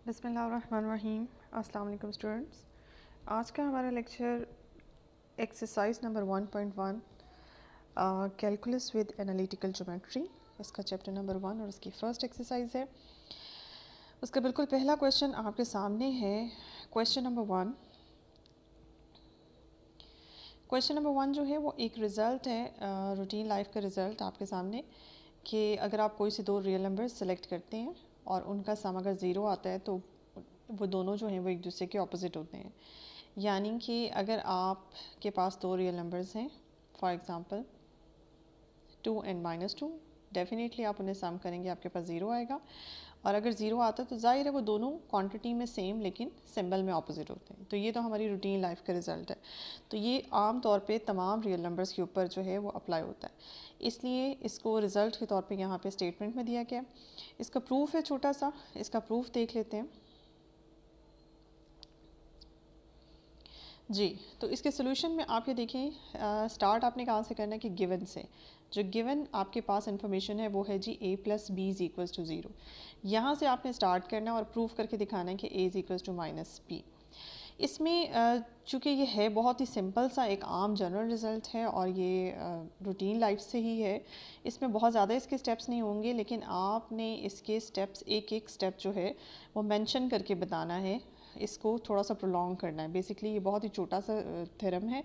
बिस्मिल्लाहिर्रहमानिर्रहीम। अस्सलाम वालेकुम स्टूडेंट्स। आज का हमारा lecture exercise number 1.1 calculus with analytical geometry, इसका चैप्टर नंबर 1 और उसकी फ़र्स्ट एक्सरसाइज है। उसका बिल्कुल पहला क्वेश्चन आपके सामने है। क्वेश्चन नंबर 1 जो है वो एक रिज़ल्ट है, रूटीन लाइफ का रिज़ल्ट आपके सामने, कि अगर आप कोई से दो रियल नंबर सेलेक्ट करते हैं और उनका सम अगर ज़ीरो आता है तो वो दोनों जो हैं वो एक दूसरे के ऑपोजिट होते हैं। यानी कि अगर आपके पास दो रियल नंबर्स हैं, फॉर एग्ज़ाम्पल 2 एंड -2, डेफिनेटली आप उन्हें सम करेंगे, आपके पास ज़ीरो आएगा। और अगर ज़ीरो आता है तो ज़ाहिर है वो दोनों क्वांटिटी में सेम लेकिन सिंबल में ऑपोजिट होते हैं। तो ये तो हमारी रूटीन लाइफ का रिज़ल्ट है। तो ये आम तौर पे तमाम रियल नंबर्स के ऊपर जो है वो अप्लाई होता है, इसलिए इसको रिज़ल्ट के तौर पे यहाँ पे स्टेटमेंट में दिया गया। इसका प्रूफ है छोटा सा, इसका प्रूफ देख लेते हैं जी। तो इसके सोल्यूशन में आप ये देखें, स्टार्ट आपने कहाँ से करना है कि गिवन से। जो गिवन आपके पास इन्फॉर्मेशन है वो है जी a + b = 0। यहाँ से आपने स्टार्ट करना है और प्रूफ करके दिखाना है कि a = -b। इसमें चूँकि ये है बहुत ही सिंपल सा एक आम जनरल रिज़ल्ट है और ये रूटीन लाइफ से ही है, इसमें बहुत ज़्यादा इसके स्टेप्स नहीं होंगे, लेकिन आपने इसके स्टेप्स एक एक स्टेप जो है वो मेंशन करके बताना है, इसको थोड़ा सा प्रोलॉन्ग करना है। बेसिकली ये बहुत ही छोटा सा थ्योरम है,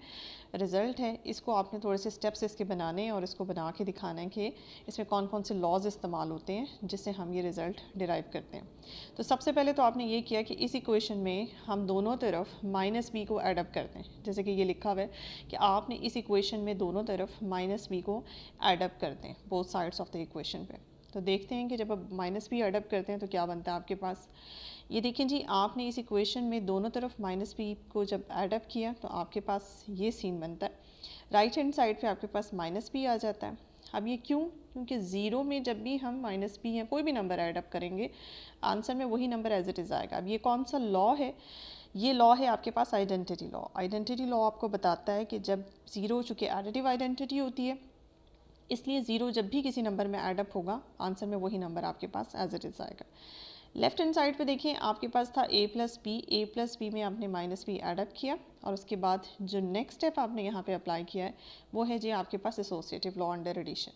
रिज़ल्ट है। इसको आपने थोड़े से स्टेप्स इसके बनाने हैं और इसको बना के दिखाना है कि इसमें कौन कौन से लॉज इस्तेमाल होते हैं जिससे हम ये रिज़ल्ट डिराइव करते हैं। तो सबसे पहले तो आपने ये किया कि इस इक्वेशन में हम दोनों तरफ -b को एडअप करते हैं। जैसे कि ये लिखा हुआ है कि आपने इस इक्वेशन में दोनों तरफ -b को एडअप करते हैं, both sides of the equation पे। तो देखते हैं कि जब आप -b एडअप करते हैं तो क्या बनता है आपके पास। ये देखें जी, आपने इस इक्वेशन में दोनों तरफ -b को जब एडअप किया तो आपके पास ये सीन बनता है। राइट हैंड साइड पे आपके पास -b आ जाता है। अब ये क्यों? क्योंकि ज़ीरो में जब भी हम -b या कोई भी नंबर एडअप करेंगे, आंसर में वही नंबर एज इट इज़ आएगा। अब ये कौन सा लॉ है? ये लॉ है आपके पास आइडेंटिटी लॉ। आइडेंटिटी लॉ आपको बताता है कि जब ज़ीरो, चूँकि एडिटिव आइडेंटिटी होती है, इसलिए ज़ीरो जब भी किसी नंबर में एडअप होगा, आंसर में वही नंबर आपके पास एज इट इज़ आएगा। लेफ्ट हैंड साइड पे देखिए, आपके पास था a + b में आपने -b एडअप किया और उसके बाद जो नेक्स्ट स्टेप आपने यहाँ पे अप्लाई किया है वो है जी आपके पास associative law under addition.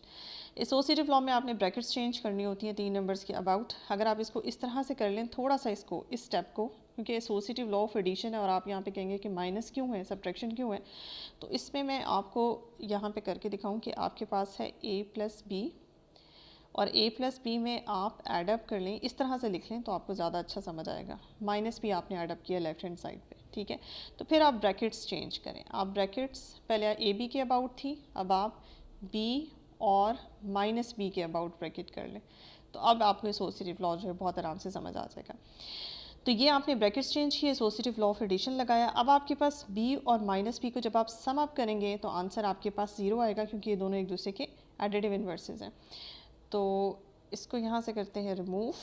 Associative law में आपने ब्रैकेट्स चेंज करनी होती हैं 3 नंबर्स के अबाउट। अगर आप इसको इस तरह से कर लें, थोड़ा सा इसको इस स्टेप को, क्योंकि एसोसिएटिव लॉ ऑफ एडिशन है और आप यहाँ पे कहेंगे कि माइनस क्यों है, सब्ट्रैक्शन क्यों है, तो इसमें मैं आपको यहाँ पे करके दिखाऊँ कि आपके पास है a + b और a + b में आप एडअप कर लें, इस तरह से लिख लें तो आपको ज़्यादा अच्छा समझ आएगा। -b आपने एडअप किया लेफ्ट हैंड साइड पे, ठीक है। तो फिर आप ब्रैकेट्स चेंज करें। आप ब्रैकेट्स पहले a b के अबाउट थी, अब आप b और -b के अबाउट ब्रैकेट कर लें, तो अब आपको एसोसिएटिव लॉ जो है बहुत आराम से समझ आ जाएगा। तो ये आपने ब्रैकेट्स चेंज किए, एसोसिएटिव लॉ ऑफ एडिशन लगाया। अब आपके पास b और -b को जब आप सम अप करेंगे तो आंसर आपके पास 0 आएगा, क्योंकि ये दोनों एक दूसरे के एडिटिव इन्वर्सेस हैं। तो इसको यहाँ से करते हैं रिमूव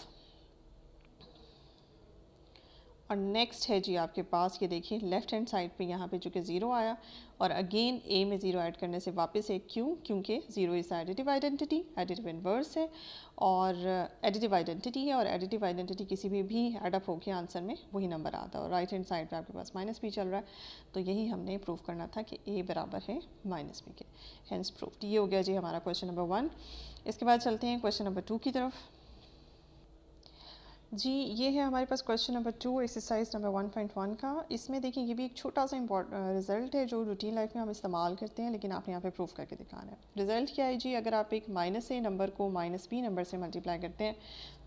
और नेक्स्ट है जी आपके पास, ये देखिए लेफ्ट हैंड साइड पे यहाँ पे चूँकि 0 आया और अगेन a में 0 ऐड करने से वापस एक क्यों, क्योंकि 0 is additive identity, additive inverse है और एडिटिव आइडेंटिटी है, और एडिटिव आइडेंटिटी किसी भी एडअप होकर आंसर में वही नंबर आता है। और राइट हैंड साइड पे आपके पास -b चल रहा है, तो यही हमने प्रूव करना था कि a बराबर है -b के, हेंस प्रूव्ड। ये हो गया जी हमारा क्वेश्चन नंबर 1। इसके बाद चलते हैं क्वेश्चन नंबर 2 की तरफ। जी, ये है हमारे पास क्वेश्चन नंबर 2 एक्सरसाइज नंबर 1.1 का। इसमें देखिए ये भी एक छोटा सा रिज़ल्ट है जो रूटीन लाइफ में हम इस्तेमाल करते हैं, लेकिन आपने यहाँ पे प्रूफ करके दिखाना है। रिज़ल्ट क्या है जी, अगर आप एक -a नंबर को -b नंबर से मल्टीप्लाई करते हैं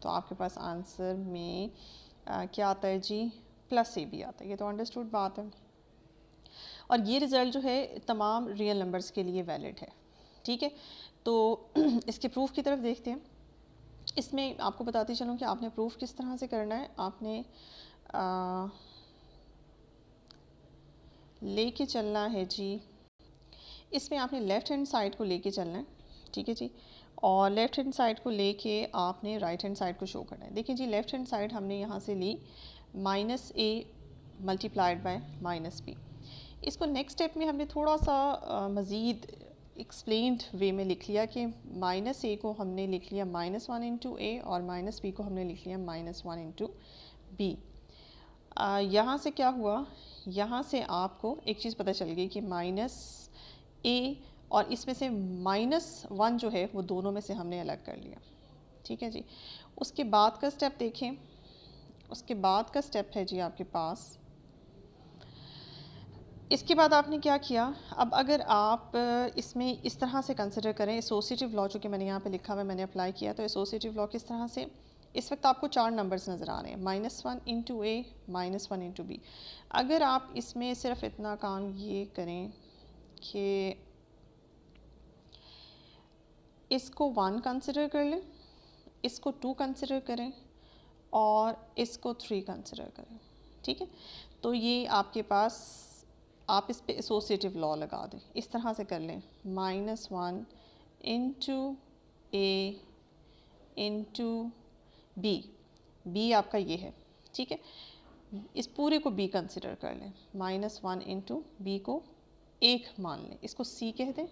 तो आपके पास आंसर में क्या आता है जी, +ab आता है। ये तो अंडरस्टूड बात है और ये रिज़ल्ट जो है तमाम रियल नंबर्स के लिए वैलिड है, ठीक है। तो इसके प्रूफ की तरफ देखते हैं। इसमें आपको बताती चलूँ कि आपने प्रूफ किस तरह से करना है। आपने लेके चलना है जी, इसमें आपने लेफ़्ट हैंड साइड को लेके चलना है, ठीक है जी, और लेफ़्ट हैंड साइड को लेके आपने राइट हैंड साइड को शो करना है। देखिए जी, लेफ़्ट हैंड साइड हमने यहाँ से ली -a मल्टीप्लाइड बाय -b। इसको नेक्स्ट स्टेप में हमने थोड़ा सा मज़ीद एक्सप्लेन्ड वे में लिख लिया कि -a को हमने लिख लिया -1 × a और -b को हमने लिख लिया -1 × बी। यहाँ से क्या हुआ, यहाँ से आपको एक चीज़ पता चल गई कि माइनस ए और इसमें से -1 जो है वो दोनों में से हमने अलग कर लिया। ठीक है जी। उसके बाद का स्टेप देखें, उसके बाद का स्टेप है जी आपके पास, इसके बाद आपने क्या किया, अब अगर आप इसमें इस तरह से कंसिडर करें, एसोसिएटिव लॉ जो कि मैंने यहाँ पे लिखा हुआ है, मैंने अप्लाई किया, तो एसोसिएटिव लॉ किस तरह से, इस वक्त आपको 4 नंबर्स नज़र आ रहे हैं, -1 इंटू ए, -1 इंटू बी। अगर आप इसमें सिर्फ इतना काम ये करें कि इसको 1 कंसिडर कर लें, इसको 2 कंसिडर करें और इसको 3 कंसिडर करें, ठीक है, तो ये आपके पास, आप इस पे एसोसिएटिव लॉ लगा दें, इस तरह से कर लें, -1 इंटू ए इंटू बी, बी आपका ये है, ठीक है, इस पूरे को बी कंसिडर कर लें, -1 इंटू बी को 1 मान लें, इसको सी कह दें,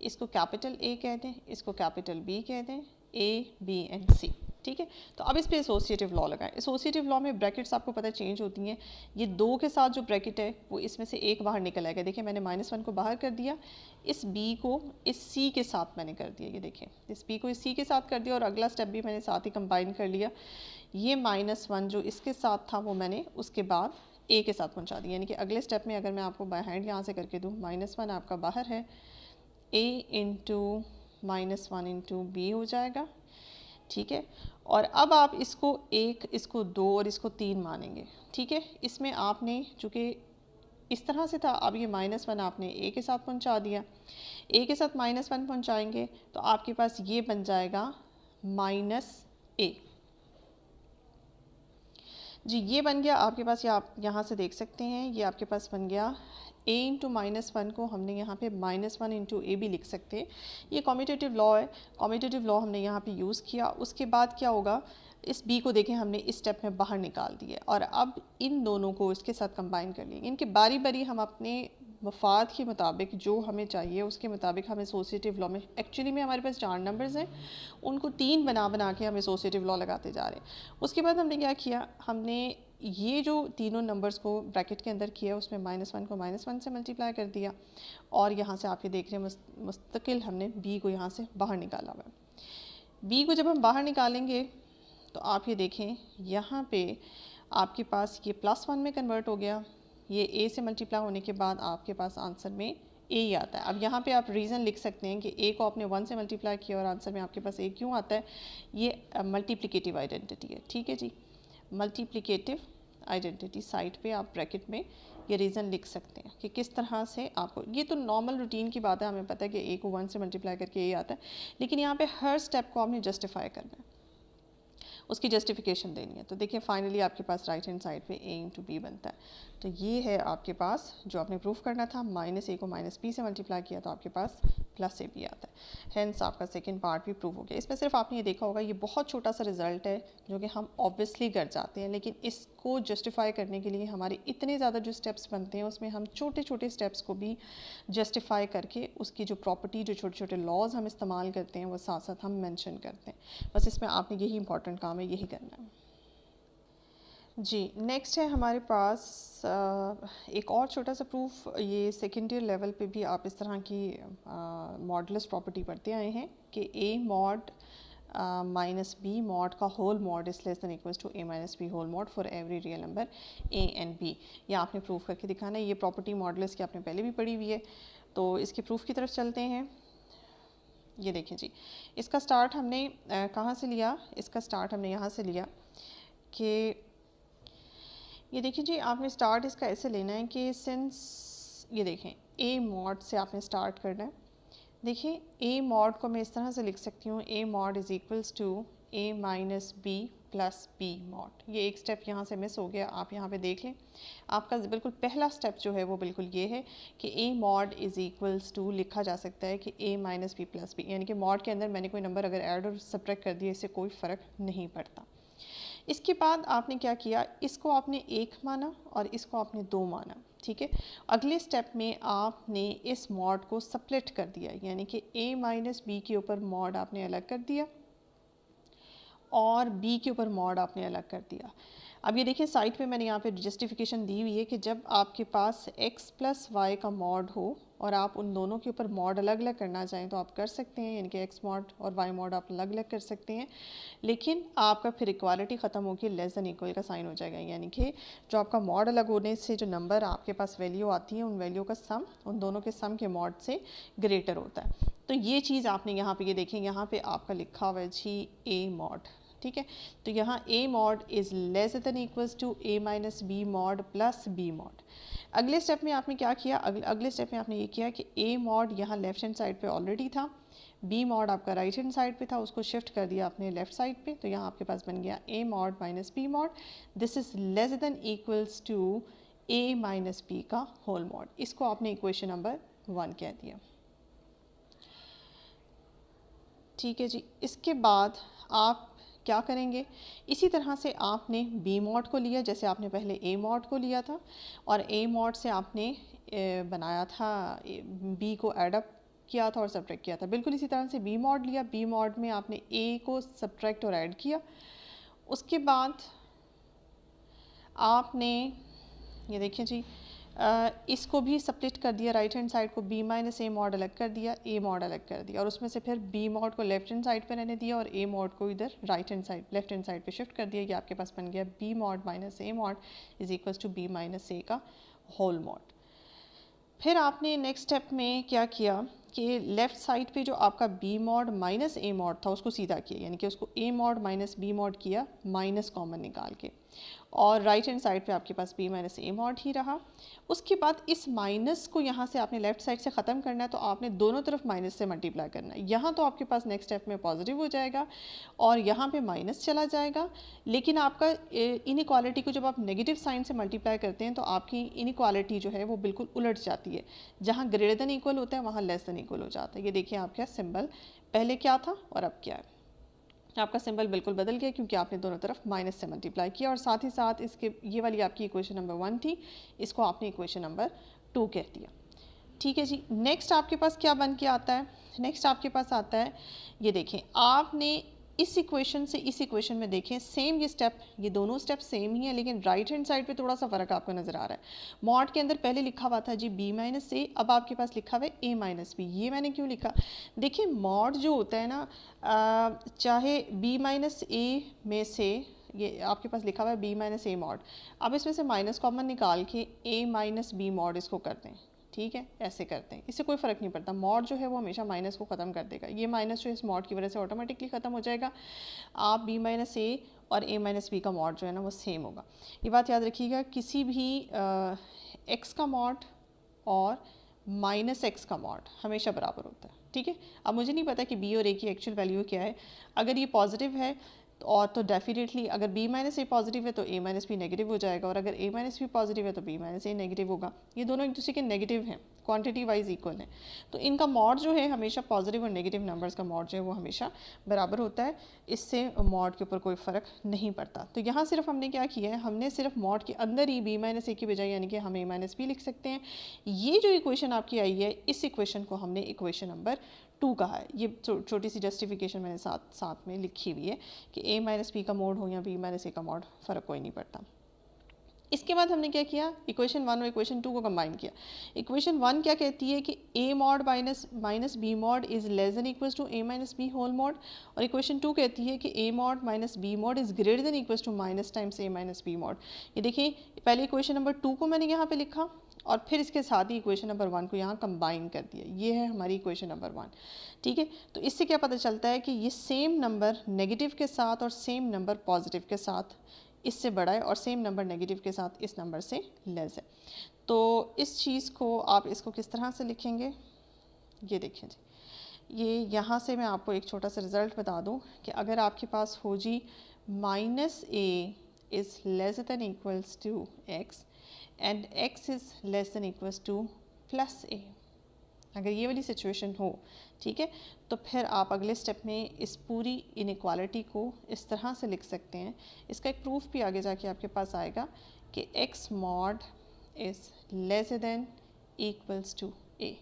इसको कैपिटल ए कह दें, इसको कैपिटल बी कह दें, ए बी एंड सी, ठीक है। तो अब इस पे एसोसिएटिव लॉ लगाएं। एसोसिएटिव लॉ में ब्रैकेट्स आपको पता है चेंज होती हैं, ये 2 के साथ जो ब्रैकेट है वो इसमें से एक बाहर निकल आएगा। देखिए मैंने -1 को बाहर कर दिया, इस बी को इस सी के साथ मैंने कर दिया, ये देखिए इस बी को इस सी के साथ कर दिया और अगला स्टेप भी मैंने साथ ही कंबाइन कर लिया। ये -1 जो इसके साथ था वो मैंने उसके बाद ए के साथ पहुँचा दिया, यानी कि अगले स्टेप में अगर मैं आपको बाय हैंड यहाँ से करके दूँ, -1 आपका बाहर है, ए इंटू -1 इंटू बी हो जाएगा, ठीक है। और अब आप इसको 1, इसको 2 और इसको 3 मानेंगे, ठीक है। इसमें आपने चूँकि इस तरह से था, अब ये -1 आपने ए के साथ पहुंचा दिया, ए के साथ -1 पहुंचाएंगे तो आपके पास ये बन जाएगा -a जी, ये बन गया आपके पास, ये आप यहाँ से देख सकते हैं, ये आपके पास बन गया a इंटू -1 को हमने यहाँ पे -1 इंटू ए भी लिख सकते हैं। ये कॉम्यूटेटिव लॉ है, कॉम्यूटेटिव लॉ हमने यहाँ पे यूज़ किया। उसके बाद क्या होगा, इस b को देखें हमने इस स्टेप में बाहर निकाल दिया और अब इन दोनों को इसके साथ कंबाइन कर लेंगे। इनके बारी बारी हम अपने मफाद के मुताबिक जो हमें चाहिए उसके मुताबिक हम एसोसिएटिव लॉ में, एक्चुअली में हमारे पास 4 नंबर्स हैं, उनको 3 बना बना के हम एसोसिएटिव लॉ लगाते जा रहे हैं। उसके बाद हमने क्या किया, हमने ये जो तीनों नंबर्स को ब्रैकेट के अंदर किया, उसमें -1 को -1 से मल्टीप्लाई कर दिया और यहाँ से आप ये देख रहे हैं मुस्तकिल हमने b को यहाँ से बाहर निकाला हुआ है। b को जब हम बाहर निकालेंगे तो आप ये देखें यहाँ पे आपके पास ये +1 में कन्वर्ट हो गया, ये a से मल्टीप्लाई होने के बाद आपके पास आंसर में a ही आता है। अब यहाँ पे आप रीज़न लिख सकते हैं कि a को आपने 1 से मल्टीप्लाई किया और आंसर में आपके पास a क्यों आता है, ये मल्टीप्लिकेटिव आइडेंटिटी है, ठीक है जी, मल्टीप्लिकेटिव आइडेंटिटी। साइड पे आप ब्रैकेट में ये रीज़न लिख सकते हैं कि किस तरह से आपको, ये तो नॉर्मल रूटीन की बात है, हमें पता है कि a को 1 से मल्टीप्लाई करके a आता है, लेकिन यहाँ पे हर स्टेप को आपने जस्टिफाई करना है, उसकी जस्टिफिकेशन देनी है। तो देखिए फाइनली आपके पास राइट हैंड साइड पे a इंटू बी बनता है। तो ये है आपके पास जो आपने प्रूफ करना था, -a को -b से मल्टीप्लाई किया तो आपके पास +ab आता है। हेंस आपका सेकंड पार्ट भी प्रूव हो गया। इसमें सिर्फ आपने ये देखा होगा, ये बहुत छोटा सा रिजल्ट है जो कि हम ऑब्वियसली कर जाते हैं, लेकिन इसको जस्टिफाई करने के लिए हमारे इतने ज़्यादा जो स्टेप्स बनते हैं उसमें हम छोटे छोटे स्टेप्स को भी जस्टिफाई करके उसकी जो प्रॉपर्टी, जो छोटे छोटे लॉज हम इस्तेमाल करते हैं वो साथ साथ हम मेंशन करते हैं। बस इसमें आपने यही इंपॉर्टेंट काम है, यही करना है जी। नेक्स्ट है हमारे पास एक और छोटा सा प्रूफ, ये सेकेंड ईयर लेवल पे भी आप इस तरह की मॉडुलस प्रॉपर्टी पढ़ते आए हैं कि a मॉड -b मॉड का whole mod is less than equals to a - b whole mod for every real number a and b। ये आपने प्रूफ करके दिखाना है। ये प्रॉपर्टी मॉडुलस की आपने पहले भी पढ़ी हुई है, तो इसके प्रूफ की तरफ चलते हैं। ये देखें जी, इसका स्टार्ट हमने कहाँ से लिया, इसका स्टार्ट हमने यहाँ से लिया कि ये देखिए जी, आपने स्टार्ट इसका ऐसे लेना है कि सिंस, ये देखें a मॉड से आपने स्टार्ट करना है। देखिए a मॉड को मैं इस तरह से लिख सकती हूँ, a mod is equals to a - b plus b mod. ये एक स्टेप यहाँ से मिस हो गया, आप यहाँ पे देख लें। आपका बिल्कुल पहला स्टेप जो है वो बिल्कुल ये है कि a mod is equals to लिखा जा सकता है कि a - b प्लस b, यानी कि मॉड के अंदर मैंने कोई नंबर अगर ऐड और सब्ट्रैक्ट कर दिया, इससे कोई फ़र्क नहीं पड़ता। इसके बाद आपने क्या किया, इसको आपने 1 माना और इसको आपने 2 माना, ठीक है। अगले स्टेप में आपने इस मॉड को स्प्लिट कर दिया, यानी कि a - b के ऊपर मॉड आपने अलग कर दिया और b के ऊपर मॉड आपने अलग कर दिया। अब ये देखिए साइड पे मैंने यहाँ पे जस्टिफिकेशन दी हुई है कि जब आपके पास x प्लस वाई का मॉड हो और आप उन दोनों के ऊपर मॉड अलग अलग करना चाहें तो आप कर सकते हैं, यानी कि x मॉड और y मॉड आप अलग अलग कर सकते हैं, लेकिन आपका फिर इक्वालिटी ख़त्म होकर लेस दैन इक्वल का साइन हो जाएगा, यानी कि जो आपका मॉड अलग होने से जो नंबर आपके पास वैल्यू आती है उन वैल्यू का सम उन दोनों के सम के मॉड से ग्रेटर होता है। तो ये चीज़ आपने यहाँ पे ये देखें, यहाँ पे आपका लिखा हुआ है जी a मॉड, ठीक है। तो यहाँ a mod is less than equals to a minus B mod plus b mod. अगले स्टेप में आपने क्या किया, अगले स्टेप में आपने ये किया कि a मॉड यहाँ लेफ्ट हैंड साइड पे ऑलरेडी था, b मॉड आपका राइट हैंड साइड पे था, उसको शिफ्ट कर दिया आपने लेफ्ट साइड पे, तो यहाँ आपके पास बन गया a mod minus b mod, this is less than equals to a minus b का होल मॉड। इसको आपने इक्वेशन नंबर 1 कह दिया, ठीक है जी। इसके बाद आप क्या करेंगे, इसी तरह से आपने b मॉड को लिया जैसे आपने पहले a मॉड को लिया था, और a मॉड से आपने बनाया था b को एडअप किया था और सब्ट्रैक्ट किया था। बिल्कुल इसी तरह से b मॉड लिया, b मॉड में आपने a को सब्ट्रैक्ट और ऐड किया। उसके बाद आपने ये देखिए जी इसको भी स्प्लिट कर दिया, राइट हैंड साइड को b माइनस ए मॉड अलग कर दिया, a मॉड अलग कर दिया, और उसमें से फिर b मॉड को लेफ्ट हैंड साइड पे रहने दिया और a मॉड को इधर right hand side left hand side पे शिफ्ट कर दिया। ये आपके पास बन गया b मॉड minus A mod is equals to b minus A का होल मॉड। फिर आपने नेक्स्ट स्टेप में क्या किया कि लेफ़्ट साइड पे जो आपका b मॉड माइनस ए मॉड था उसको सीधा किया, यानी कि उसको a mod minus b mod किया माइनस कॉमन निकाल के, और राइट हैंड साइड पे आपके पास b माइनस ए मॉड ही रहा। उसके बाद इस माइनस को यहाँ से आपने लेफ्ट साइड से ख़त्म करना है, तो आपने दोनों तरफ माइनस से मल्टीप्लाई करना है। यहाँ तो आपके पास नेक्स्ट स्टेप में पॉजिटिव हो जाएगा और यहाँ पे माइनस चला जाएगा, लेकिन आपका इनइक्वालिटी को जब आप नेगेटिव साइन से मल्टीप्लाई करते हैं तो आपकी इनइक्वालिटी जो है वो बिल्कुल उलट जाती है। जहाँ ग्रेटर देन इक्वल होता है वहाँ लेस देन इक्वल हो जाता है। ये देखिए आपका सिंबल पहले क्या था और अब क्या है, आपका सिंबल बिल्कुल बदल गया क्योंकि आपने दोनों तरफ माइनस से मल्टीप्लाई किया, और साथ ही साथ इसके ये वाली आपकी इक्वेशन नंबर 1 थी, इसको आपने इक्वेशन नंबर 2 कह दिया, ठीक है जी। नेक्स्ट आपके पास क्या बन के आता है, नेक्स्ट आपके पास आता है, ये देखें आपने इस इक्वेशन से इस इक्वेशन में देखें सेम ये स्टेप, ये दोनों स्टेप सेम ही है, लेकिन राइट हैंड साइड पे थोड़ा सा फ़र्क आपको नज़र आ रहा है। मॉड के अंदर पहले लिखा हुआ था जी b माइनस ए, अब आपके पास लिखा हुआ है a माइनस बी। ये मैंने क्यों लिखा, देखिए मॉड जो होता है ना, चाहे b माइनस ए में से ये आपके पास लिखा हुआ है b माइनस ए मॉड, अब इसमें से माइनस कॉमन निकाल के a माइनस बी मॉड इसको कर दें, ठीक है, ऐसे करते हैं, इससे कोई फ़र्क नहीं पड़ता। मॉड जो है वो हमेशा माइनस को ख़त्म कर देगा, ये माइनस जो इस मॉड की वजह से ऑटोमेटिकली ख़त्म हो जाएगा। आप b माइनस ए और a माइनस बी का मॉड जो है ना वो सेम होगा। ये बात याद रखिएगा, किसी भी x का मॉड और माइनस एक्स का मॉड हमेशा बराबर होता है, ठीक है। अब मुझे नहीं पता कि b और a की एक्चुअल वैल्यू क्या है, अगर ये पॉजिटिव है और तो डेफिनेटली अगर b माइनस ए पॉजिटिव है तो a माइनस बी नेगेटिव हो जाएगा, और अगर a माइनस बी पॉजिटिव है तो b माइनस ए नेगेटिव होगा। ये दोनों एक दूसरे के नेगेटिव हैं, क्वांटिटी वाइज इक्वल हैं, तो इनका मॉड जो है हमेशा पॉजिटिव और नेगेटिव नंबर्स का मॉड जो है वो हमेशा बराबर होता है, इससे मॉड के ऊपर कोई फ़र्क नहीं पड़ता। तो यहाँ सिर्फ हमने क्या किया है, हमने सिर्फ मॉड के अंदर ही b माइनस ए की बजाय यानी कि हम a माइनस बी लिख सकते हैं। ये जो इक्वेशन आपकी आई है, इस इक्वेशन को हमने इक्वेशन नंबर 2 कहा है। ये छोटी सी जस्टिफिकेशन मैंने साथ में लिखी हुई है कि a माइनस बी का मोड हो या b माइनस ए का मोड, फ़र्क कोई नहीं पड़ता। इसके बाद हमने क्या किया, इक्वेशन 1 और इक्वेशन 2 को कंबाइन किया। इक्वेशन 1 क्या कहती है कि a mod minus B mod is less than equals to a minus B whole mod, और इक्वेशन 2 कहती है कि a mod minus B mod is greater than equals to minus times a minus B mod. ये देखिए पहले equation number 2 को मैंने यहाँ पे लिखा और फिर इसके साथ ही इक्वेशन नंबर 1 को यहाँ कंबाइन कर दिया, ये है हमारी इक्वेशन नंबर 1, ठीक है। तो इससे क्या पता चलता है कि ये सेम नंबर नेगेटिव के साथ और सेम नंबर पॉजिटिव के साथ इससे बड़ा है और सेम नंबर नेगेटिव के साथ इस नंबर से लेस है। तो इस चीज़ को आप इसको किस तरह से लिखेंगे, ये देखें जी, ये यहाँ से मैं आपको एक छोटा सा रिज़ल्ट बता दूँ कि अगर आपके पास हो जी minus A is less than equals to X and x is less than equals to plus A, अगर ये वाली सिचुएशन हो, ठीक है, तो फिर आप अगले स्टेप में इस पूरी इनइक्वालिटी को इस तरह से लिख सकते हैं। इसका एक प्रूफ भी आगे जाके आपके पास आएगा कि x mod is less than equals to a।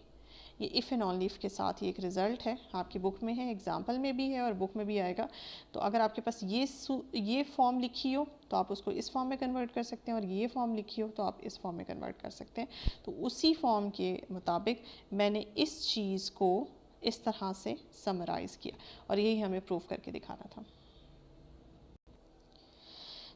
ये इफ़ एंड ऑनली इफ़ के साथ ये एक रिज़ल्ट है, आपकी बुक में है, एग्जाम्पल में भी है और बुक में भी आएगा। तो अगर आपके पास ये फॉर्म लिखी हो तो आप उसको इस फॉर्म में कन्वर्ट कर सकते हैं, और ये फॉर्म लिखी हो तो आप इस फॉर्म में कन्वर्ट कर सकते हैं। तो उसी फॉर्म के मुताबिक मैंने इस चीज़ को इस तरह से समराइज़ किया और यही हमें प्रूव करके दिखाना था।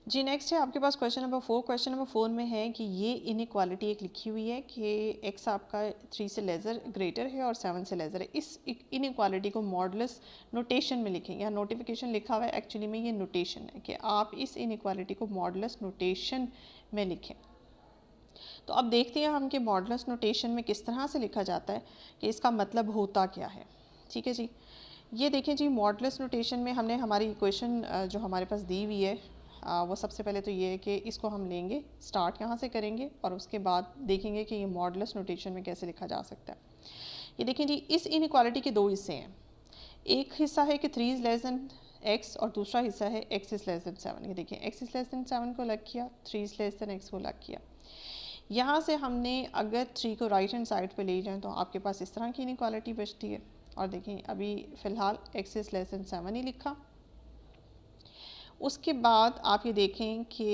जी नेक्स्ट है आपके पास क्वेश्चन नंबर 4। क्वेश्चन नंबर 4 में है कि ये इनइक्वालिटी एक लिखी हुई है कि x आपका 3 से लेज़र ग्रेटर है और 7 से लेज़र है। इस इनइक्वालिटी को मॉडुलस नोटेशन में लिखें। यहाँ नोटिफिकेशन लिखा हुआ है, एक्चुअली में ये नोटेशन है कि आप इस इनइक्वालिटी को मॉडुलस नोटेशन में लिखें। तो अब देखते हैं हम कि मॉडुलस नोटेशन में किस तरह से लिखा जाता है, कि इसका मतलब होता क्या है। ठीक है जी, ये देखें जी, मॉडुलस नोटेशन में हमने हमारी इक्वेशन जो हमारे पास दी हुई है वो सबसे पहले तो ये है कि इसको हम लेंगे, स्टार्ट यहाँ से करेंगे और उसके बाद देखेंगे कि ये मॉडुलस नोटेशन में कैसे लिखा जा सकता है। ये देखें जी, इस इनइक्वालिटी के दो हिस्से हैं। एक हिस्सा है कि 3 इज़ लेस दैन x और दूसरा हिस्सा है x इज़ लेस दैन 7। ये देखिए x इज़ लेस दैन 7 को अलग किया, 3 इज़ लेस दैन x को अलग किया। यहाँ से हमने अगर 3 को राइट हैंड साइड पे ले जाएं तो आपके पास इस तरह की इनइक्वालिटी बचती है। और देखें अभी फ़िलहाल x इज़ लेस दैन 7 ही लिखा। उसके बाद आप ये देखें कि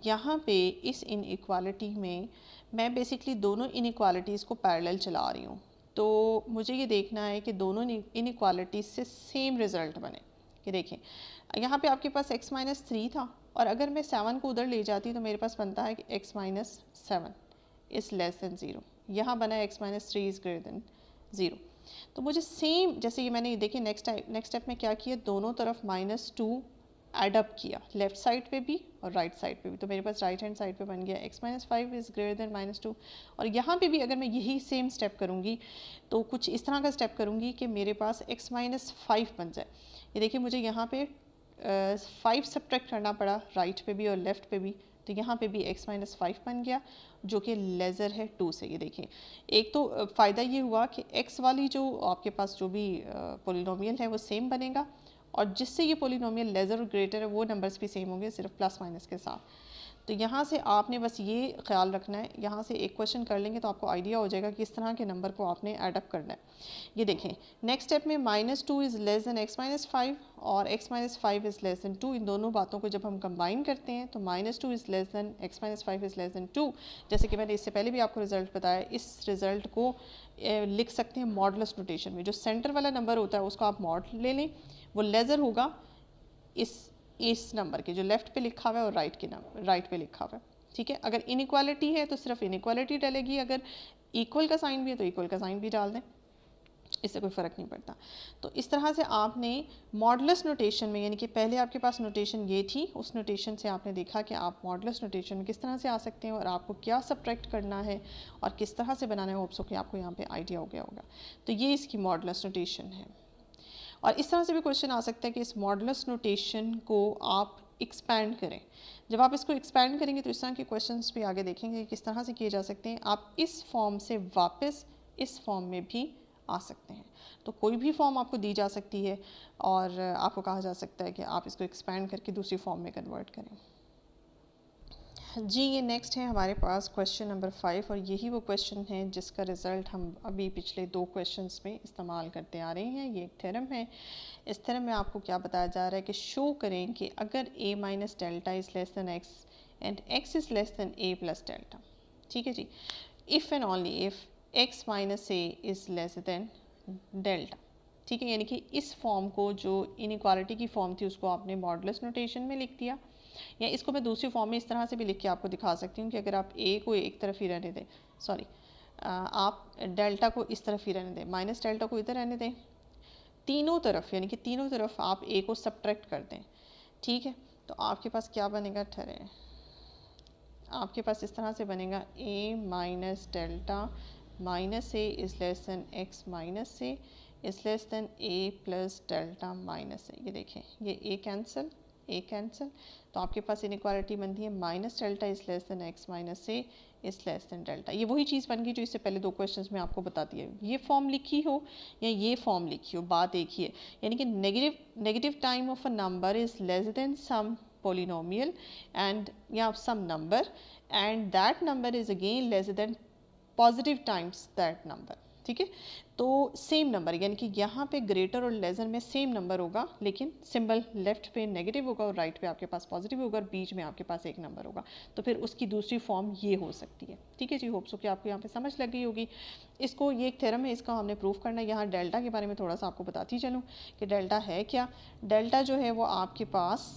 यहाँ पे इस इनइक्वालिटी में मैं बेसिकली दोनों इनइक्वालिटीज़ को पैरेलल चला रही हूँ। तो मुझे ये देखना है कि दोनों इनइक्वालिटीज़ से सेम रिज़ल्ट बने। कि देखें यहाँ पे आपके पास x माइनस 3 था और अगर मैं 7 को उधर ले जाती तो मेरे पास बनता है कि x minus 7 is less then 0। यहाँ बना है x minus 3 is greater than 0। तो मुझे सेम जैसे ये मैंने देखिए नेक्स्ट स्टेप में क्या किया, दोनों तरफ -2 एड अप किया, लेफ्ट साइड पे भी और राइट साइड पे भी। तो मेरे पास राइट हैंड साइड पे बन गया x minus 5 is greater than -2। और यहाँ पे भी अगर मैं यही सेम स्टेप करूँगी तो कुछ इस तरह का स्टेप करूँगी कि मेरे पास x माइनस 5 बन जाए। ये देखिए मुझे यहाँ पे 5 सब्ट्रैक्ट करना पड़ा राइट पे भी और लेफ़्ट पे भी। तो यहाँ पे भी x माइनस 5 बन गया जो कि लेज़र है 2 से। ये देखिए एक तो फ़ायदा ये हुआ कि x वाली जो आपके पास जो भी पोलिनोमियल है वो सेम बनेगा, और जिससे ये पोलिनोमियल लेज़र और ग्रेटर है वो नंबर्स भी सेम होंगे, सिर्फ प्लस माइनस के साथ। तो यहाँ से आपने बस ये ख्याल रखना है, यहाँ से एक क्वेश्चन कर लेंगे तो आपको आइडिया हो जाएगा कि इस तरह के नंबर को आपने एडअप करना है। ये देखें नेक्स्ट स्टेप में -2 is less than x minus 5 और x minus 5 is less then 2। इन दोनों बातों को जब हम कंबाइन करते हैं तो -2 is less than x minus 5 is less then 2। जैसे कि मैंने इससे पहले भी आपको रिजल्ट बताया, इस रिजल्ट को लिख सकते हैं मॉडुलस नोटेशन में। जो सेंटर वाला नंबर होता है उसको आप मॉड ले लें, वो लेज़र होगा इस नंबर के जो लेफ़्ट पे लिखा हुआ है और राइट पे लिखा हुआ है। ठीक है, अगर इनइक्वालिटी है तो सिर्फ इनइक्वालिटी डलेगी, अगर इक्वल का साइन भी है तो इक्वल का साइन भी डाल दें, इससे कोई फ़र्क नहीं पड़ता। तो इस तरह से आपने मॉडुलस नोटेशन में, यानी कि पहले आपके पास नोटेशन ये थी, उस नोटेशन से आपने देखा कि आप मॉडुलस नोटेशन में किस तरह से आ सकते हैं और आपको क्या सब्ट्रैक्ट करना है और किस तरह से बनाना है। होप्स कि आपको यहाँ पे आइडिया हो गया होगा। तो ये इसकी मॉडुलस नोटेशन है। और इस तरह से भी क्वेश्चन आ सकता है कि इस मॉडुलस नोटेशन को आप एक्सपैंड करें। जब आप इसको एक्सपैंड करेंगे तो इस तरह के क्वेश्चंस भी आगे देखेंगे किस तरह से किए जा सकते हैं। आप इस फॉर्म से वापस इस फॉर्म में भी आ सकते हैं। तो कोई भी फॉर्म आपको दी जा सकती है और आपको कहा जा सकता है कि आप इसको एक्सपैंड करके दूसरी फॉर्म में कन्वर्ट करें। जी ये नेक्स्ट है हमारे पास क्वेश्चन नंबर 5, और यही वो क्वेश्चन है जिसका रिज़ल्ट हम अभी पिछले 2 क्वेश्चंस में इस्तेमाल करते आ रहे हैं। ये एक थ्योरम है। इस थ्योरम में आपको क्या बताया जा रहा है कि शो करें कि अगर a minus delta is less than x and x is less than a plus delta. ठीक है जी, if and only if x minus a is less than delta. ठीक है, यानी कि इस फॉर्म को जो इनइक्वालिटी की फॉर्म थी उसको आपने मॉडुलस नोटेशन में लिख दिया, या इसको मैं दूसरी फॉर्म में इस तरह से भी लिख के आपको दिखा सकती हूँ कि अगर आप a को एक तरफ ही रहने दें, सॉरी आप डेल्टा को इस तरफ ही रहने दें, माइनस डेल्टा को इधर रहने दें, तीनों तरफ यानी कि तीनों तरफ आप a को सब्ट्रैक्ट कर दें। ठीक है, तो आपके पास क्या बनेगा, ठहरे, आपके पास इस तरह से बनेगा a minus delta minus a is less than x minus a is less than a plus delta minus a। ये देखें ये a कैंसिल, तो आपके पास इनइक्वालिटी बनती है minus delta is less then x minus A is less than delta. ये वही चीज़ बन गई जो इससे पहले 2 क्वेश्चंस में आपको बताती है। ये फॉर्म लिखी हो या ये फॉर्म लिखी हो, बात एक ही है। यानी कि negative time of a number is less than some polynomial and या some number, and that number is again less than positive times that number. ठीक है। तो सेम नंबर यानी कि यहाँ पे ग्रेटर और लेसर में सेम नंबर होगा, लेकिन सिंबल लेफ्ट पे नेगेटिव होगा और राइट पे आपके पास पॉजिटिव होगा और बीच में आपके पास एक नंबर होगा। तो फिर उसकी दूसरी फॉर्म ये हो सकती है। ठीक है जी, होप सो कि आपको यहाँ पे समझ लग गई होगी। इसको ये एक थ्योरम है, इसका हमने प्रूफ करना है। यहाँ डेल्टा के बारे में थोड़ा सा आपको बताती चलूँ कि डेल्टा है क्या। डेल्टा जो है वो आपके पास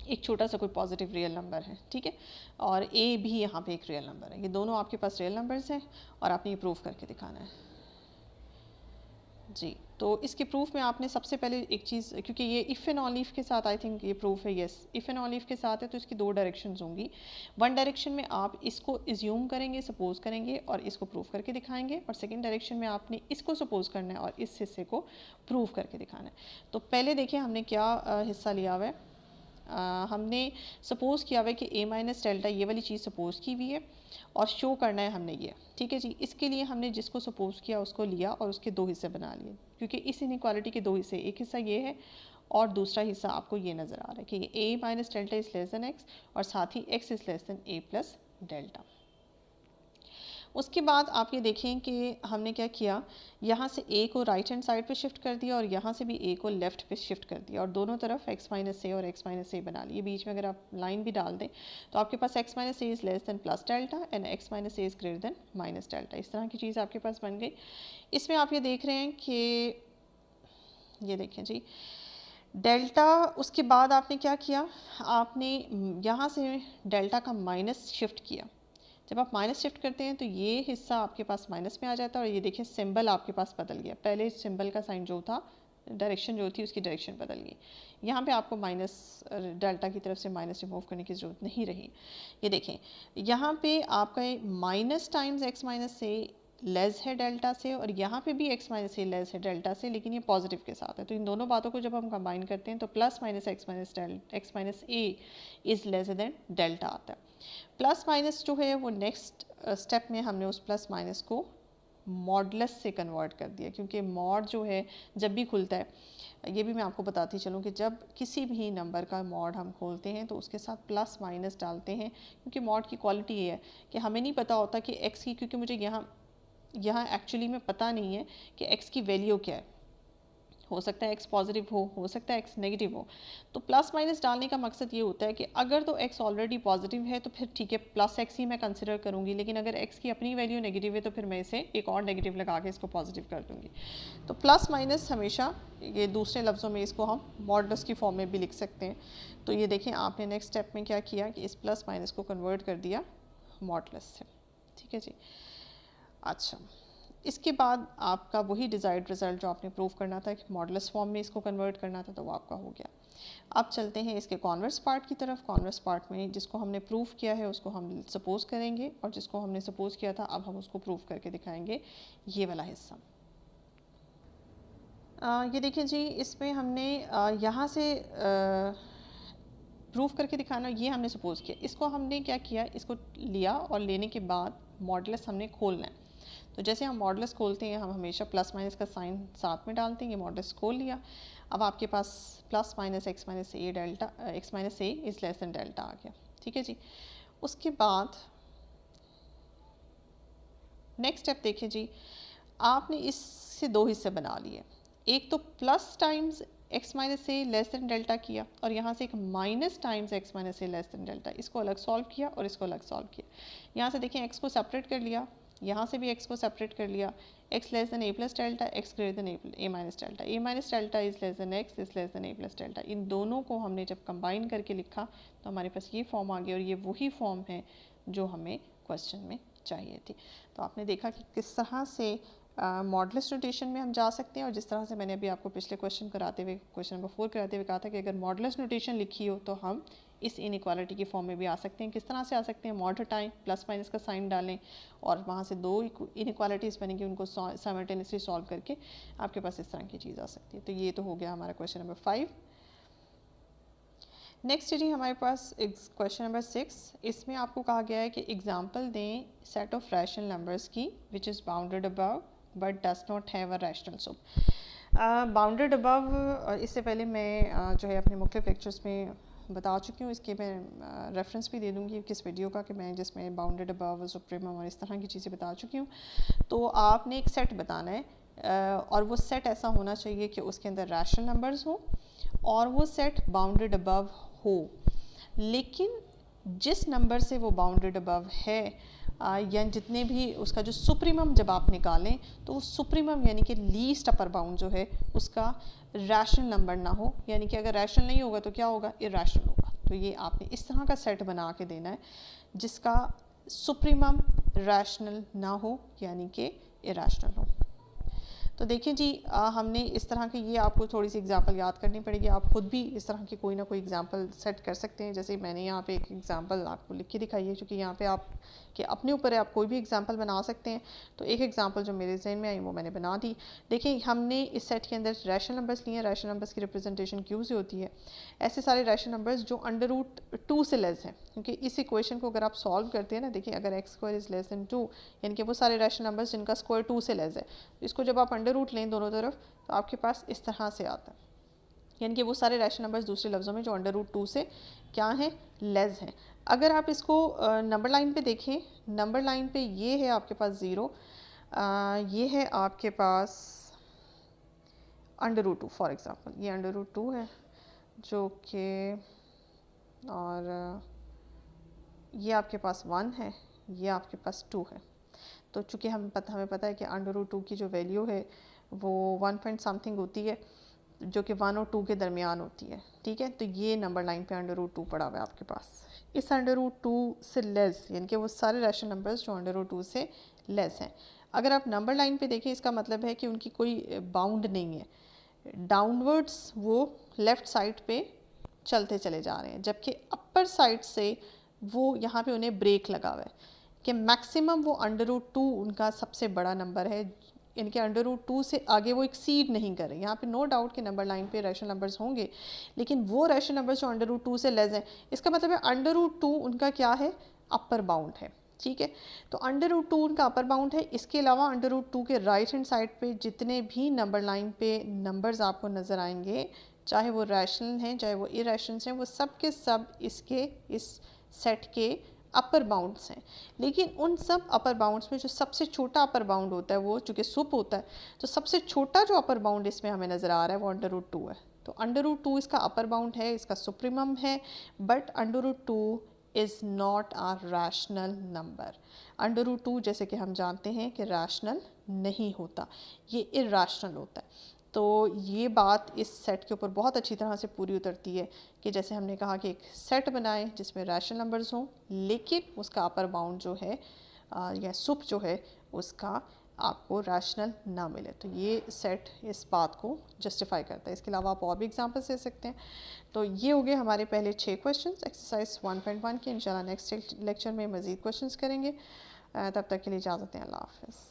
एक छोटा सा कोई पॉजिटिव रियल नंबर है, ठीक है, और ए भी यहाँ पे एक रियल नंबर है। ये दोनों आपके पास रियल नंबर्स हैं और आपने ये प्रूफ करके दिखाना है जी। तो इसके प्रूफ में आपने सबसे पहले एक चीज़, क्योंकि ये इफ़ एंड ऑल इफ के साथ आई थिंक ये प्रूफ है, yes if and all if के साथ है, तो इसकी दो डायरेक्शंस होंगी। वन डायरेक्शन में आप इसको इज्यूम करेंगे, सपोज करेंगे और इसको प्रूफ करके दिखाएंगे, और सेकंड डायरेक्शन में आपने इसको सपोज करना है और इस हिस्से को प्रूफ करके दिखाना है। तो पहले देखिए हमने क्या हिस्सा लिया हुआ है। हमने सपोज़ किया हुआ है कि ए माइनस डेल्टा, ये वाली चीज़ सपोज़ की हुई है और शो करना है हमने ये, ठीक है जी। इसके लिए हमने जिसको सपोज़ किया उसको लिया और उसके दो हिस्से बना लिए, क्योंकि इस इनइक्वालिटी के दो हिस्से, एक हिस्सा ये है और दूसरा हिस्सा आपको ये नज़र आ रहा है कि A minus delta is less than X और साथ ही X is less than A plus delta. उसके बाद आप ये देखें कि हमने क्या किया, यहाँ से ए को राइट हैंड साइड पे शिफ्ट कर दिया और यहाँ से भी ए को लेफ़्ट पे शिफ्ट कर दिया और दोनों तरफ x माइनस ए और x माइनस ए बना लिए। बीच में अगर आप लाइन भी डाल दें तो आपके पास x minus A is less then plus delta and x minus A is greater than minus delta. इस तरह की चीज़ आपके पास बन गई। इसमें आप ये देख रहे हैं कि ये देखें जी डेल्टा, उसके बाद आपने क्या किया, आपने यहाँ से डेल्टा का माइनस शिफ्ट किया। जब आप माइनस शिफ्ट करते हैं तो ये हिस्सा आपके पास माइनस में आ जाता है और ये देखिए सिंबल आपके पास बदल गया। पहले सिंबल का साइन जो था, डायरेक्शन जो थी उसकी डायरेक्शन बदल गई। यहाँ पे आपको माइनस डेल्टा की तरफ से माइनस रिमूव करने की ज़रूरत नहीं रही। ये देखें यहाँ पे आपका माइनस टाइम्स एक्स माइनस ए लेस है डेल्टा से और यहाँ पे भी x माइनस ए लेस है डेल्टा से, लेकिन ये पॉजिटिव के साथ है। तो इन दोनों बातों को जब हम कंबाइन करते हैं तो plus minus X minus A is less than delta आता है। प्लस माइनस जो है वो नेक्स्ट स्टेप में हमने उस प्लस माइनस को मॉडलस से कन्वर्ट कर दिया, क्योंकि मॉड जो है जब भी खुलता है, ये भी मैं आपको बताती चलूँ कि जब किसी भी नंबर का मॉड हम खोलते हैं तो उसके साथ प्लस माइनस डालते हैं, क्योंकि मॉड की क्वालिटी ये है कि हमें नहीं पता होता कि x की, क्योंकि मुझे यहाँ एक्चुअली में पता नहीं है कि x की वैल्यू क्या है। हो सकता है x पॉजिटिव हो सकता है x नेगेटिव हो। तो प्लस माइनस डालने का मकसद ये होता है कि अगर तो x ऑलरेडी पॉजिटिव है तो फिर ठीक है प्लस x ही मैं कंसिडर करूँगी, लेकिन अगर x की अपनी वैल्यू नेगेटिव है तो फिर मैं इसे एक और नेगेटिव लगा के इसको पॉजिटिव कर दूँगी। तो प्लस माइनस हमेशा, ये दूसरे लफ्ज़ों में इसको हम मॉडलस की फॉर्म में भी लिख सकते हैं। तो ये देखें आपने नेक्स्ट स्टेप में क्या किया कि इस प्लस माइनस को कन्वर्ट कर दिया मॉडलस से, ठीक है जी। अच्छा, इसके बाद आपका वही डिज़ायर्ड रिज़ल्ट जो आपने प्रूव करना था कि मॉडलस फॉर्म में इसको कन्वर्ट करना था, तो वो आपका हो गया। अब चलते हैं इसके कॉन्वर्स पार्ट की तरफ। कॉन्वर्स पार्ट में जिसको हमने प्रूव किया है उसको हम सपोज करेंगे और जिसको हमने सपोज किया था अब हम उसको प्रूव करके दिखाएंगे, ये वाला हिस्सा। ये देखिए जी, इसमें हमने यहाँ से प्रूफ करके दिखाना, ये हमने सपोज किया। इसको हमने क्या किया, इसको लिया और लेने के बाद मॉडलस हमने खोलना है। तो जैसे हम मॉडलस खोलते हैं हम हमेशा प्लस माइनस का साइन साथ में डालते हैं। ये मॉडलस खोल लिया, अब आपके पास plus minus X minus A delta, X minus A is less than delta आ गया, ठीक है जी। उसके बाद नेक्स्ट स्टेप देखिए जी, आपने इससे दो हिस्से बना लिए। एक तो प्लस टाइम्स एक्स माइनस ए लेस देन डेल्टा किया और यहाँ से एक माइनस टाइम्स एक्स माइनस ए लेस देन डेल्टा, इसको अलग सॉल्व किया और इसको अलग सॉल्व किया। यहाँ से देखिए एक्स को सेपरेट कर लिया, यहाँ से भी एक्स को सेपरेट कर लिया। X less than A plus delta, X greater than A minus delta, A minus delta is less than X is less than A plus delta. इन दोनों को हमने जब कंबाइन करके लिखा तो हमारे पास ये फॉर्म आ गया और ये वही फॉर्म है जो हमें क्वेश्चन में चाहिए थी। तो आपने देखा कि किस तरह से मॉडलस नोटेशन में हम जा सकते हैं, और जिस तरह से मैंने अभी आपको पिछले क्वेश्चन कराते हुए, क्वेश्चन नंबर 4 कराते हुए कहा था कि अगर मॉडलस नोटेशन लिखी हो तो हम इस इनइक्वालिटी की फॉर्म में भी आ सकते हैं। किस तरह से आ सकते हैं, मॉड हटाएं, प्लस माइनस का साइन डालें और वहाँ से दो इनइक्वालिटीज़ बनेंगी, उनको साइमल्टेनियसली सॉल्व करके आपके पास इस तरह की चीज़ आ सकती है। तो ये तो हो गया हमारा क्वेश्चन नंबर 5। नेक्स्ट जी हमारे पास क्वेश्चन नंबर 6। इसमें आपको कहा गया है कि एग्जाम्पल दें सेट ऑफ रैशनल नंबर्स की which is bounded above but does not have a rational sum. Bounded above, इससे पहले मैं जो है अपने मुख्तलिफ लेक्चर्स में बता चुकी हूँ, इसके मैं रेफरेंस भी दे दूँगी किस वीडियो का कि मैं जिसमें बाउंडेड अबव, सुप्रीमम और इस तरह की चीज़ें बता चुकी हूँ। तो आपने एक सेट बताना है और वो सेट ऐसा होना चाहिए कि उसके अंदर रैशनल नंबर्स हो और वो सेट बाउंडेड अबव हो, लेकिन जिस नंबर से वो बाउंडेड अबव है या जितने भी उसका जो सुप्रीमम जब आप निकालें तो वो सुप्रीमम यानी कि लीस्ट अपर बाउंड जो है उसका रैशनल नंबर ना हो, यानी कि अगर रैशनल नहीं होगा तो क्या होगा, इरैशनल होगा। तो ये आपने इस तरह का सेट बना के देना है जिसका सुप्रीमम रैशनल ना हो यानी कि इरैशनल हो। तो देखिए जी, हमने इस तरह के, ये आपको थोड़ी सी एग्जांपल याद करनी पड़ेगी, आप खुद भी इस तरह की कोई ना कोई एग्जांपल सेट कर सकते हैं। जैसे मैंने यहाँ पे एक एग्जांपल आपको लिख के दिखाई है, क्योंकि यहाँ पे आप कि अपने ऊपर है, आप कोई भी एग्जांपल बना सकते हैं। तो एक एग्जांपल जो मेरे जहन में आई वो मैंने बना दी। देखिए हमने इस सेट के अंदर रैशनल नंबर्स लिए हैं, रैशनल नंबर्स की रिप्रेजेंटेशन क्यू से होती है। ऐसे सारे रैशनल नंबर्स जो √2 से लेस हैं, क्योंकि इस इक्वेशन को अगर आप सॉल्व करते हैं ना, देखिए अगर x² इज़ लेस दैन 2 यानी कि वो सारे रैशनल नंबर्स जिनका स्क्वायर 2 से लेस है, इसको जब आप अंडर रूट लें दोनों तरफ तो आपके पास इस तरह से आता है, यानी कि वो सारे रैशनल नंबर्स दूसरे लफ्ज़ों में जो √2 से क्या हैं, लेस हैं। अगर आप इसको नंबर लाइन पे देखें, नंबर लाइन पे ये है आपके पास 0, ये है आपके पास √2 फॉर एग्ज़ाम्पल, ये √2 है जो कि, और ये आपके पास 1 है, ये आपके पास 2 है। तो चूँकि हमें पता है कि √2 की जो वैल्यू है वो 1 पॉइंट समथिंग होती है, जो कि 1 और 2 के दरमियान होती है, ठीक है। तो ये नंबर लाइन पे √2 पड़ा हुआ है आपके पास। इस √2 से लेस यानी कि वो सारे रैशनल नंबर्स जो √2 से लेस हैं। अगर आप नंबर लाइन पे देखें, इसका मतलब है कि उनकी कोई बाउंड नहीं है, डाउनवर्ड्स वो लेफ़्ट साइड पे चलते चले जा रहे हैं, जबकि अपर साइड से वो यहाँ पे उन्हें ब्रेक लगा हुआ है कि मैक्सिमम वो √2 उनका सबसे बड़ा नंबर है, यानी कि √2 से आगे वो एक्सीड नहीं कर रहे। यहाँ पे नो डाउट कि नंबर लाइन पे रैशनल नंबर्स होंगे, लेकिन वो रैशनल नंबर्स जो √2 से लेस हैं, इसका मतलब है √2 उनका क्या है, अपर बाउंड है, ठीक है। तो √2 उनका अपर बाउंड है। इसके अलावा √2 के राइट हैंड साइड पे जितने भी नंबर लाइन पे नंबर्स आपको नज़र आएंगे, चाहे वो रैशनल हैं चाहे वो इरैशनल हैं, वो सब के सब इसके इस सेट के अपर बाउंड्स हैं। लेकिन उन सब अपर बाउंड्स में जो सबसे छोटा अपर बाउंड होता है, वो चूँकि सुप होता है, तो सबसे छोटा जो अपर बाउंड इसमें हमें नज़र आ रहा है वो √2 है। तो √2 इसका अपर बाउंड है, इसका सुप्रीमम है, but √2 is not a rational number. √2 जैसे कि हम जानते हैं कि रैशनल नहीं होता, ये इरैशनल होता है। तो ये बात इस सेट के ऊपर बहुत अच्छी तरह से पूरी उतरती है कि जैसे हमने कहा कि एक सेट बनाएं जिसमें रैशनल नंबर्स हों, लेकिन उसका अपर बाउंड जो है या सुप जो है उसका आपको रैशनल ना मिले। तो ये सेट इस बात को जस्टिफाई करता है। इसके अलावा आप और भी एग्जांपल्स दे सकते हैं। तो ये हो गए हमारे पहले 6 क्वेश्चंस एक्सरसाइज 1.1 के। इंशाल्लाह नेक्स्ट लेक्चर में मज़ीद क्वेश्चंस करेंगे। तब तक के लिए इजाज़त दें। अल्लाह हाफ़िज़।